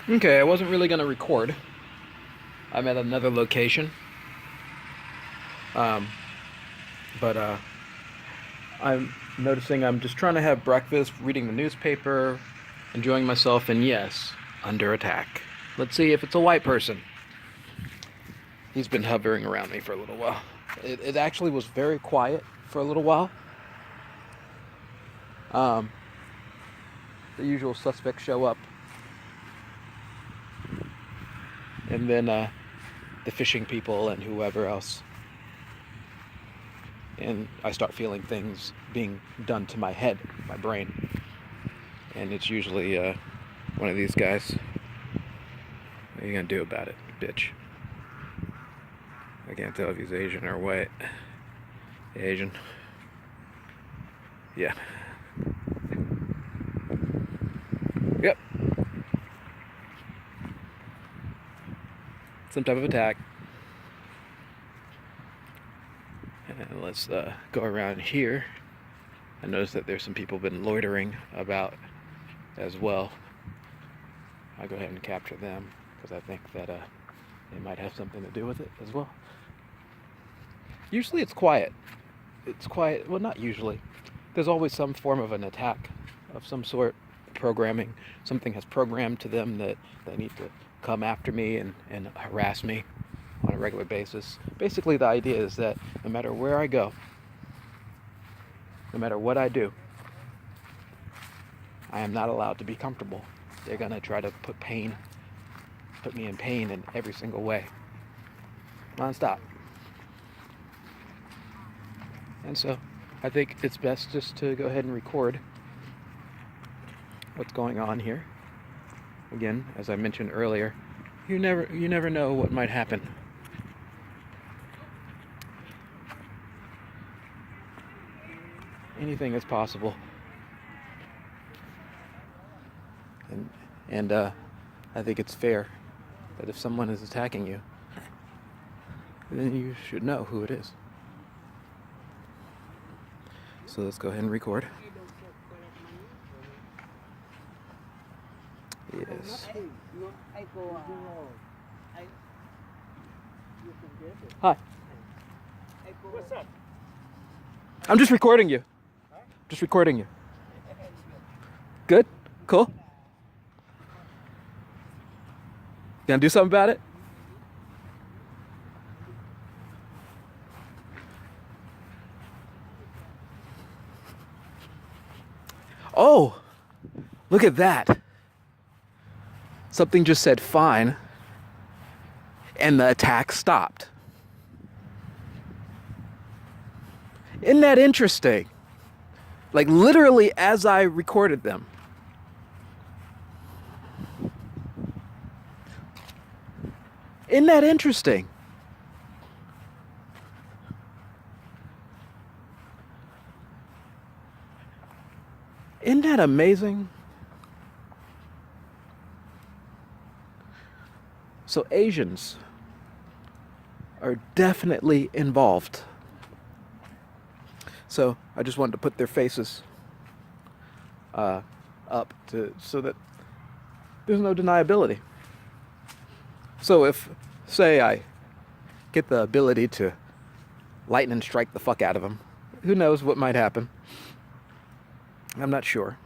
Okay, I wasn't really gonna record. I'm at another location. Um, but I'm noticing I'm just trying to have breakfast, reading the newspaper, enjoying myself, and yes, under attack. Let's see if it's a white person. He's been hovering around me for a little while. It actually was very quiet for a little while. Um, the usual suspects show up, and then the fishing people and whoever else. And I start feeling things being done to my head, my brain. And it's usually one of these guys. What are you gonna do about it, bitch? I can't tell if he's Asian or white. Asian. Yeah. Yep. Some type of attack. And let's go around here. I noticed that there's some people been loitering about as well. I'll go ahead and capture them because I think that they might have something to do with it as well. Usually it's quiet. It's quiet. Well, not usually. There's always some form of an attack of some sort. Programming. Something has programmed to them that they need to come after me and harass me on a regular basis. Basically, the idea is that no matter where I go, no matter what I do, I am not allowed to be comfortable. They're gonna try to put me in pain in every single way, non-stop. And so, I think it's best just to go ahead and record what's going on here. Again, as I mentioned earlier, you never know what might happen. Anything is possible. And I think it's fair that if someone is attacking you, then you should know who it is. So let's go ahead and record. Yes. Hi. What's up? I'm just recording you. Just recording you. Good? Cool? Gonna do something about it? Oh, look at that. Something just said fine, and the attack stopped. Isn't that interesting? Like literally as I recorded them. Isn't that interesting? Isn't that amazing? So Asians are definitely involved. So I just wanted to put their faces up so that there's no deniability. So if, say, I get the ability to lightning strike the fuck out of them, who knows what might happen? I'm not sure.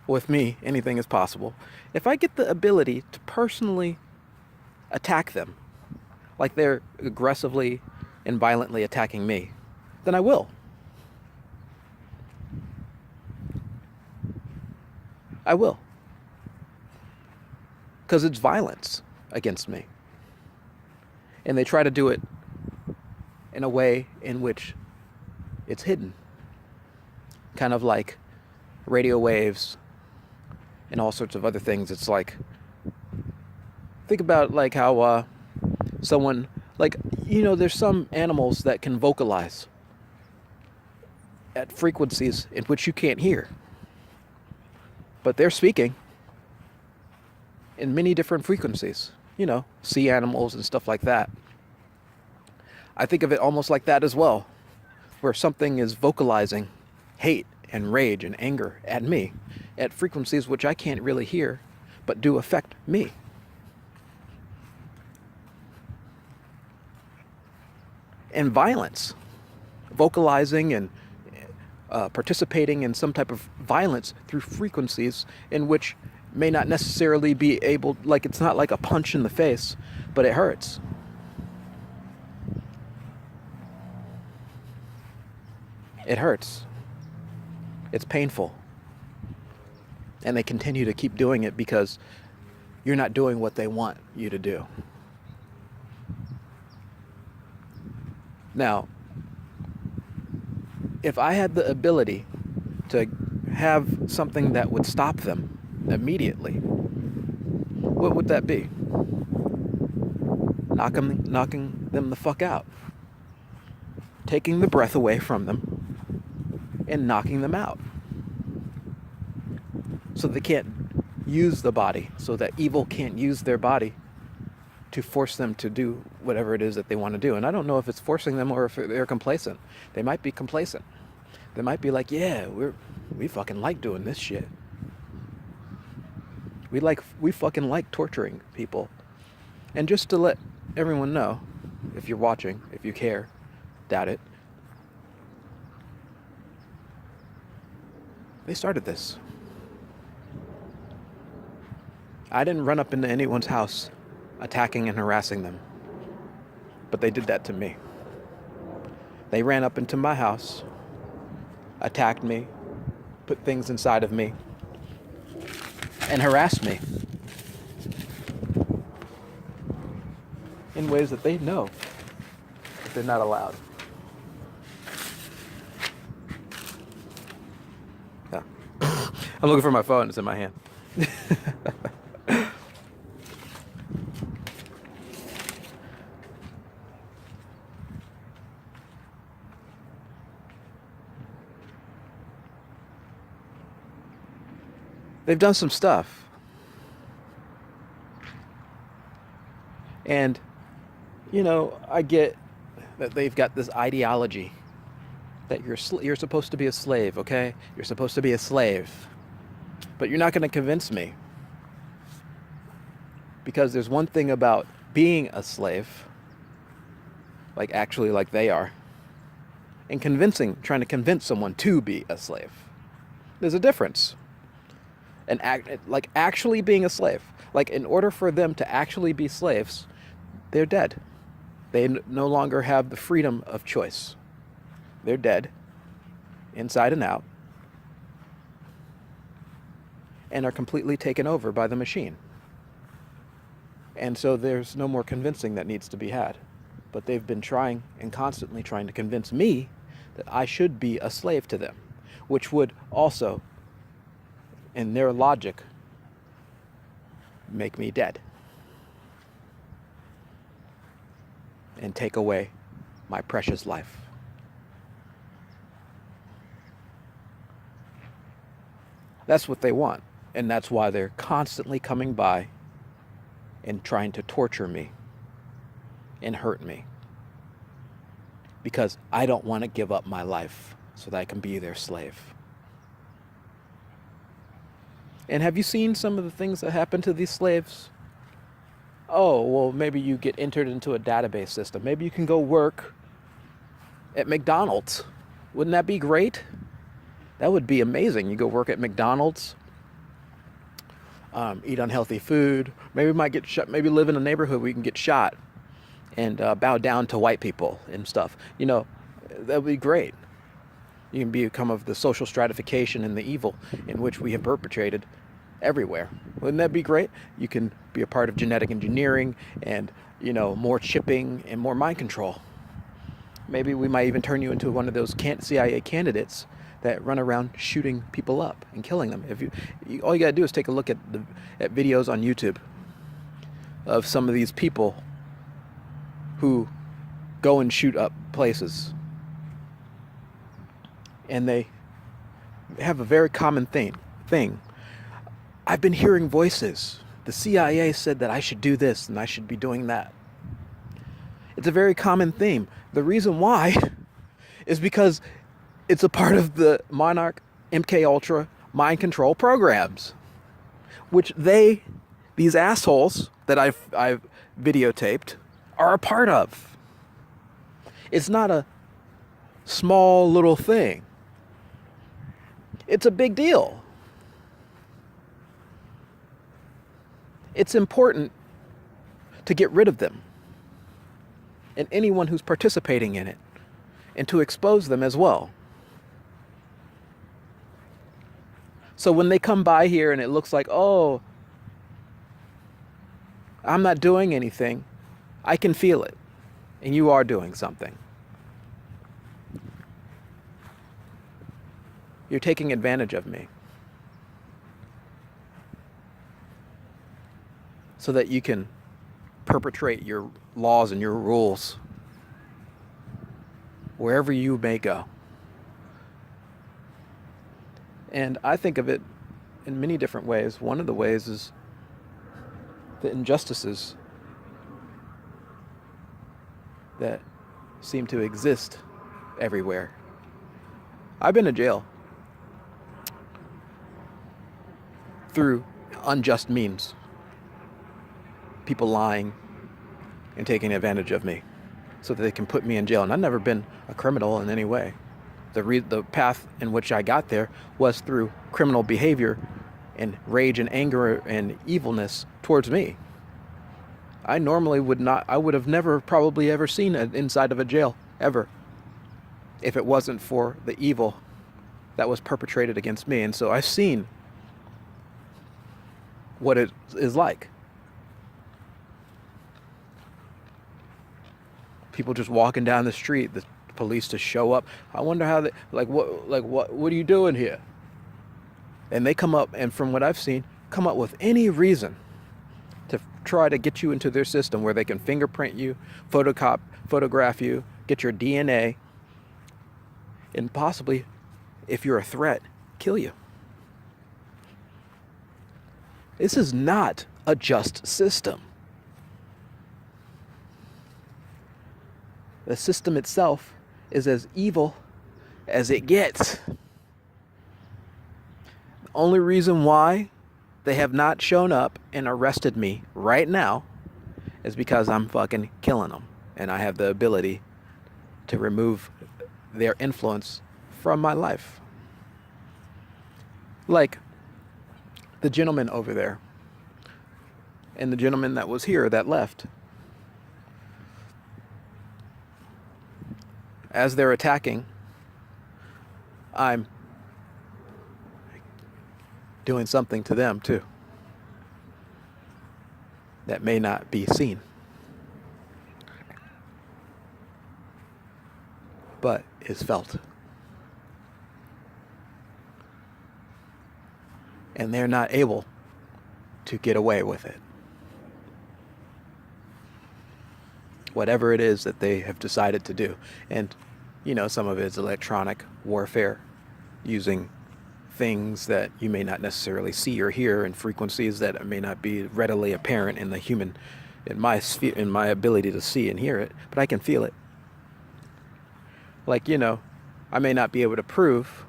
With me, anything is possible. If I get the ability to personally attack them, like they're aggressively and violently attacking me, then I will. I will. Because it's violence against me. And they try to do it in a way in which it's hidden. Kind of like radio waves and all sorts of other things. It's like, think about like how someone, like, there's some animals that can vocalize at frequencies in which you can't hear. But they're speaking in many different frequencies, sea animals and stuff like that. I think of it almost like that as well, where something is vocalizing hate and rage and anger at me at frequencies which I can't really hear, but do affect me. And violence, vocalizing and participating in some type of violence through frequencies in which may not necessarily be able, like it's not like a punch in the face, but it hurts. It hurts. It's painful. And they continue to keep doing it because you're not doing what they want you to do. Now, if I had the ability to have something that would stop them immediately, what would that be? Knocking them the fuck out. Taking the breath away from them and knocking them out. So they can't use the body, so that evil can't use their body to force them to do whatever it is that they want to do. And I don't know if it's forcing them or if they're complacent. They might be complacent. They might be like, yeah, we fucking like doing this shit. We fucking like torturing people. And just to let everyone know, if you're watching, if you care, doubt it, they started this. I didn't run up into anyone's house attacking and harassing them, but they did that to me. They ran up into my house, attacked me, put things inside of me, and harassed me in ways that they know that they're not allowed. Yeah. I'm looking for my phone. It's in my hand. They've done some stuff. And, I get that they've got this ideology that you're supposed to be a slave, okay? You're supposed to be a slave. But you're not going to convince me. Because there's one thing about being a slave, like they are, and trying to convince someone to be a slave. There's a difference. And actually being a slave. Like, in order for them to actually be slaves, they're dead. They no longer have the freedom of choice. They're dead, inside and out, and are completely taken over by the machine. And so there's no more convincing that needs to be had. But they've been trying and constantly trying to convince me that I should be a slave to them, which would also, in their logic, make me dead and take away my precious life. That's what they want, and that's why they're constantly coming by and trying to torture me and hurt me, because I don't want to give up my life so that I can be their slave. And have you seen some of the things that happen to these slaves? Oh, well, maybe you get entered into a database system. Maybe you can go work at McDonald's. Wouldn't that be great? That would be amazing. You go work at McDonald's, eat unhealthy food. Maybe you might get shot. Maybe live in a neighborhood where you can get shot and bow down to white people and stuff. That would be great. You can become of the social stratification and the evil in which we have perpetrated everywhere. Wouldn't that be great? You can be a part of genetic engineering and, more chipping and more mind control. Maybe we might even turn you into one of those CIA candidates that run around shooting people up and killing them. All you gotta do is take a look at videos on YouTube of some of these people who go and shoot up places. And they have a very common thing. I've been hearing voices. The CIA said that I should do this and I should be doing that. It's a very common theme. The reason why is because it's a part of the Monarch MK Ultra mind control programs. which these assholes that I've videotaped are a part of. It's not a small little thing. It's a big deal. It's important to get rid of them and anyone who's participating in it, and to expose them as well. So when they come by here and it looks like, oh, I'm not doing anything, I can feel it. And you are doing something. You're taking advantage of me so that you can perpetrate your laws and your rules wherever you may go. And I think of it in many different ways. One of the ways is the injustices that seem to exist everywhere. I've been to jail through unjust means. People lying and taking advantage of me so that they can put me in jail. And I've never been a criminal in any way. The path in which I got there was through criminal behavior and rage and anger and evilness towards me. I would have never probably ever seen an inside of a jail, ever, if it wasn't for the evil that was perpetrated against me. And so I've seen what it is like. People just walking down the street, the police to show up. I wonder how what are you doing here? And they come up, and from what I've seen, come up with any reason to try to get you into their system where they can fingerprint you, photograph you, get your DNA, and possibly, if you're a threat, kill you. This is not a just system. The system itself is as evil as it gets. The only reason why they have not shown up and arrested me right now is because I'm fucking killing them. And I have the ability to remove their influence from my life. Like the gentleman over there and the gentleman that was here that left. As they're attacking, I'm doing something to them too that may not be seen, but is felt. And they're not able to get away with it. Whatever it is that they have decided to do. And, some of it is electronic warfare, using things that you may not necessarily see or hear, and frequencies that may not be readily apparent in my sphere, in my ability to see and hear it, but I can feel it. Like, I may not be able to prove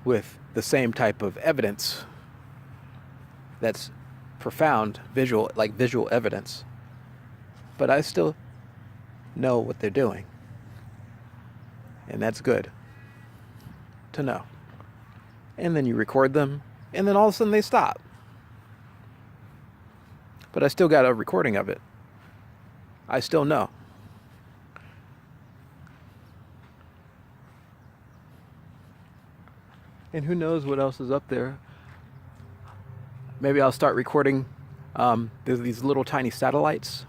with the same type of evidence that's profound, visual evidence, but I still know what they're doing. And that's good to know. And then you record them, and then all of a sudden they stop. But I still got a recording of it. I still know. And who knows what else is up there. Maybe I'll start recording. There's these little tiny satellites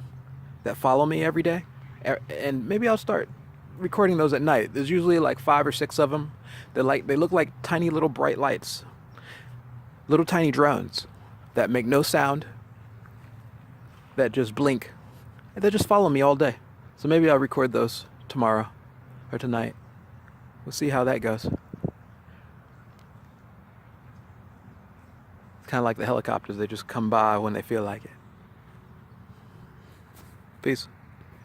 that follow me every day. And maybe I'll start recording those at night. There's usually like 5 or 6 of them. They look like tiny little bright lights. Little tiny drones that make no sound, that just blink, and they just follow me all day. So maybe I'll record those tomorrow or tonight. We'll see how that goes. It's kind of like the helicopters. They just come by when they feel like it. Peace.